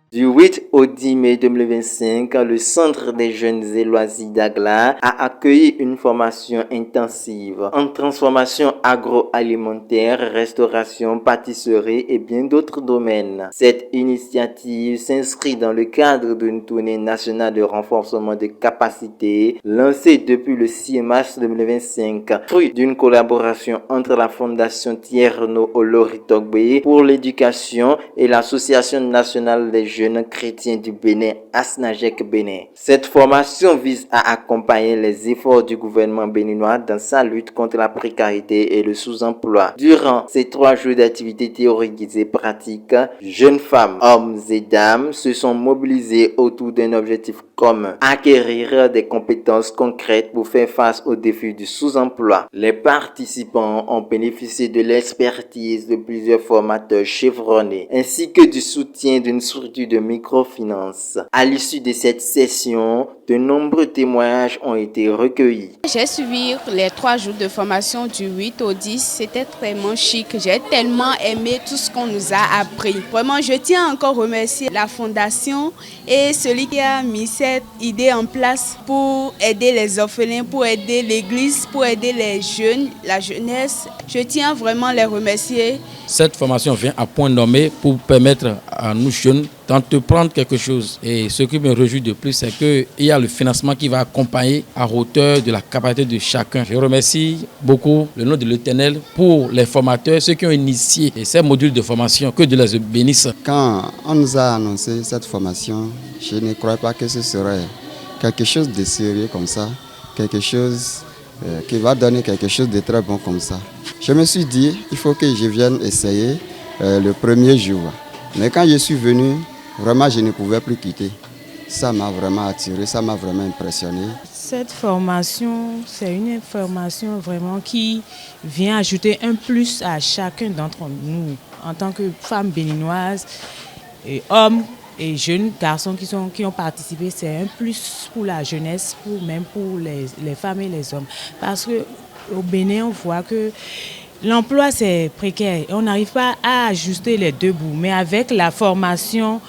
Du 8 au 10 mai 2025, le Centre des jeunes et loisirs d'Agla a accueilli une formation intensive en transformation agroalimentaire, restauration, pâtisserie et bien d'autres domaines. Cette initiative s'inscrit dans le cadre d'une tournée nationale de renforcement de capacités lancée depuis le 6 mars 2025, fruit d'une collaboration entre la Fondation Tierno Oloritogbe pour l'éducation et l'Association nationale des jeunes chrétiens du Bénin, Asnajek Bénin. Cette formation vise à accompagner les efforts du gouvernement béninois dans sa lutte contre la précarité et le sous-emploi. Durant ces 3 jours d'activités théoriques et pratiques, jeunes femmes, hommes et dames se sont mobilisés autour d'un objectif commun: acquérir des compétences concrètes pour faire face aux défis du sous-emploi. Les participants ont bénéficié de l'expertise de plusieurs formateurs chevronnés ainsi que du soutien d'une structure de microfinance. À l'issue de cette session, de nombreux témoignages ont été recueillis. J'ai suivi les 3 jours de formation du 8 au 10. C'était vraiment chic. J'ai tellement aimé tout ce qu'on nous a appris. Vraiment, je tiens encore à remercier la Fondation et celui qui a mis cette idée en place pour aider les orphelins, pour aider l'Église, pour aider les jeunes, la jeunesse. Je tiens vraiment à les remercier. Cette formation vient à point nommé pour permettre à nous jeunes d'entreprendre quelque chose. Et ce qui me réjouit de plus, c'est qu'il y a le financement qui va accompagner à hauteur de la capacité de chacun. Je remercie beaucoup le nom de l'Éternel pour les formateurs, ceux qui ont initié ces modules de formation, que Dieu les bénisse. Quand on nous a annoncé cette formation, je ne croyais pas que ce serait quelque chose de sérieux comme ça, quelque chose qui va donner quelque chose de très bon comme ça. Je me suis dit, il faut que je vienne essayer le premier jour. Mais quand je suis venu, vraiment, je ne pouvais plus quitter. Ça m'a vraiment attiré, ça m'a vraiment impressionné. Cette formation, c'est une formation vraiment qui vient ajouter un plus à chacun d'entre nous. En tant que femmes béninoises, et hommes et jeunes garçons qui ont participé, c'est un plus pour la jeunesse, même pour les femmes et les hommes. Parce qu'au Bénin, on voit que l'emploi, c'est précaire. On n'arrive pas à ajuster les deux bouts. Mais avec la formation,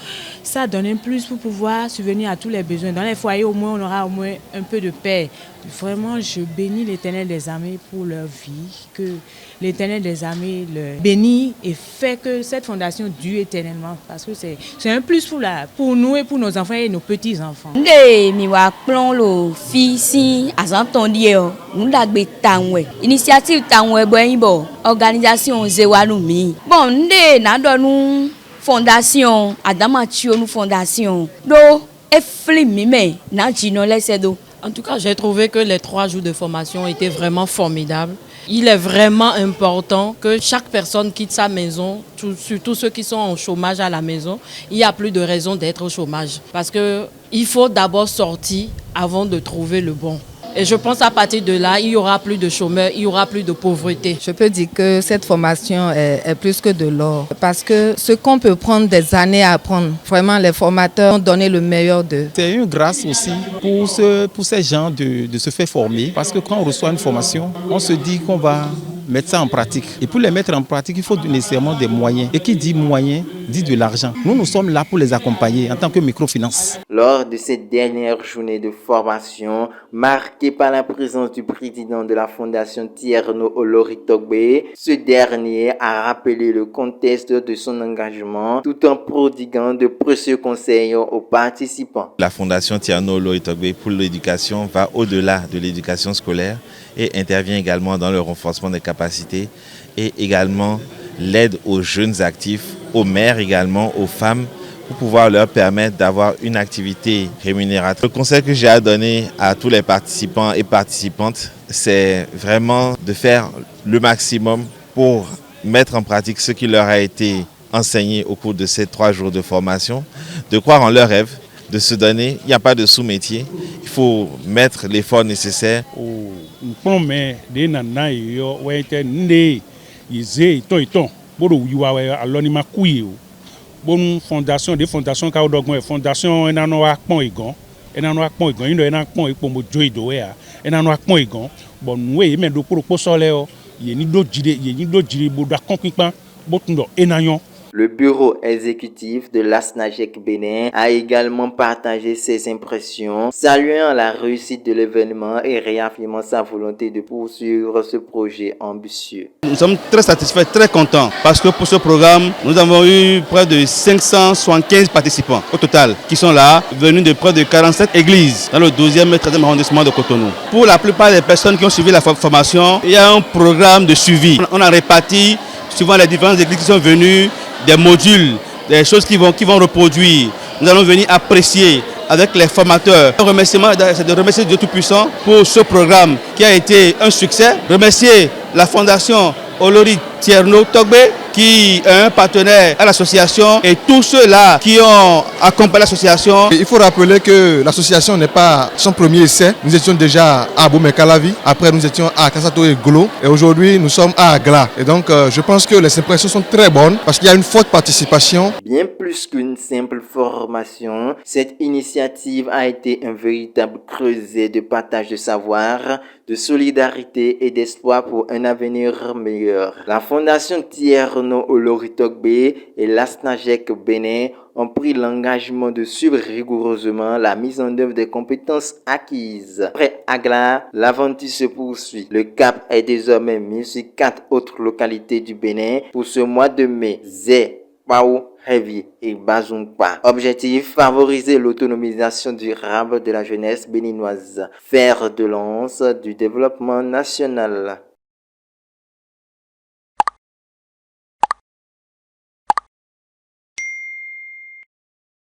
ça donne un plus pour pouvoir subvenir à tous les besoins. Dans les foyers, au moins, on aura au moins un peu de paix. Vraiment, je bénis l'Éternel des armées pour leur vie. Que l'Éternel des armées le bénit et fait que cette fondation dure éternellement. Parce que c'est un plus pour nous et pour nos enfants et nos petits-enfants. Initiative organisation Zewanoumi. Bon, fondation Adama Chionu fondation do eflimime na jino lesedo. En tout cas, j'ai trouvé que les 3 jours de formation étaient vraiment formidables. Il est vraiment important que chaque personne quitte sa maison, surtout ceux qui sont en chômage à la maison. Il n'y a plus de raison d'être au chômage parce qu'il faut d'abord sortir avant de trouver le bon. Et je pense à partir de là, il n'y aura plus de chômeurs, il n'y aura plus de pauvreté. Je peux dire que cette formation est plus que de l'or. Parce que ce qu'on peut prendre des années à apprendre, vraiment les formateurs ont donné le meilleur d'eux. C'est une grâce aussi pour ces gens de se faire former. Parce que quand on reçoit une formation, on se dit qu'on va mettre ça en pratique. Et pour les mettre en pratique, il faut nécessairement des moyens. Et qui dit moyens, dit de l'argent. Nous sommes là pour les accompagner en tant que microfinance. Lors de cette dernière journée de formation, marquée par la présence du président de la Fondation Tierno Oloritogbe, ce dernier a rappelé le contexte de son engagement tout en prodiguant de précieux conseils aux participants. La Fondation Tierno Oloritogbe pour l'éducation va au-delà de l'éducation scolaire et intervient également dans le renforcement des capacités et également l'aide aux jeunes actifs, aux mères également, aux femmes, pour pouvoir leur permettre d'avoir une activité rémunératrice. Le conseil que j'ai à donner à tous les participants et participantes, c'est vraiment de faire le maximum pour mettre en pratique ce qui leur a été enseigné au cours de ces 3 jours de formation, de croire en leurs rêves, de se donner. Il n'y a pas de sous-métier, il faut mettre l'effort nécessaire. Bonne fondation des fondations ka odogmo fondation enano akpon igan ino ena akpon ipo mo jo idowe enano akpon igan bon we me do poro sole o ye ni do jire bo da konpinpan bo tundo enayon. Le bureau exécutif de l'ASNAGEC Bénin a également partagé ses impressions, saluant la réussite de l'événement et réaffirmant sa volonté de poursuivre ce projet ambitieux. Nous sommes très satisfaits, très contents parce que pour ce programme, nous avons eu près de 575 participants au total qui sont là, venus de près de 47 églises dans le 12e et 13e arrondissement de Cotonou. Pour la plupart des personnes qui ont suivi la formation, il y a un programme de suivi. On a réparti, suivant les différentes églises qui sont venues, des modules, des choses qui vont reproduire. Nous allons venir apprécier avec les formateurs. Un remerciement, c'est de remercier Dieu Tout-Puissant pour ce programme qui a été un succès. Remercier la fondation Olori Tierno Togbe qui est un partenaire à l'association et tous ceux-là qui ont accompagné l'association. Il faut rappeler que l'association n'est pas son premier essai. Nous étions déjà à Boumé-Calavi, après nous étions à Kassato et Golo et aujourd'hui nous sommes à Agla. Et donc je pense que les impressions sont très bonnes parce qu'il y a une forte participation. Bien plus qu'une simple formation, cette initiative a été un véritable creuset de partage de savoir, de solidarité et d'espoir pour un avenir meilleur. La Fondation Tierno Olori Togbe et l'ASNAGEC Bénin ont pris l'engagement de suivre rigoureusement la mise en œuvre des compétences acquises. Après Agla, l'aventure se poursuit. Le cap est désormais mis sur 4 autres localités du Bénin pour ce mois de mai. Zé, Pao, Heavy et Bazumpa. Objectif, favoriser l'autonomisation durable de la jeunesse béninoise. Fer de lance du développement national.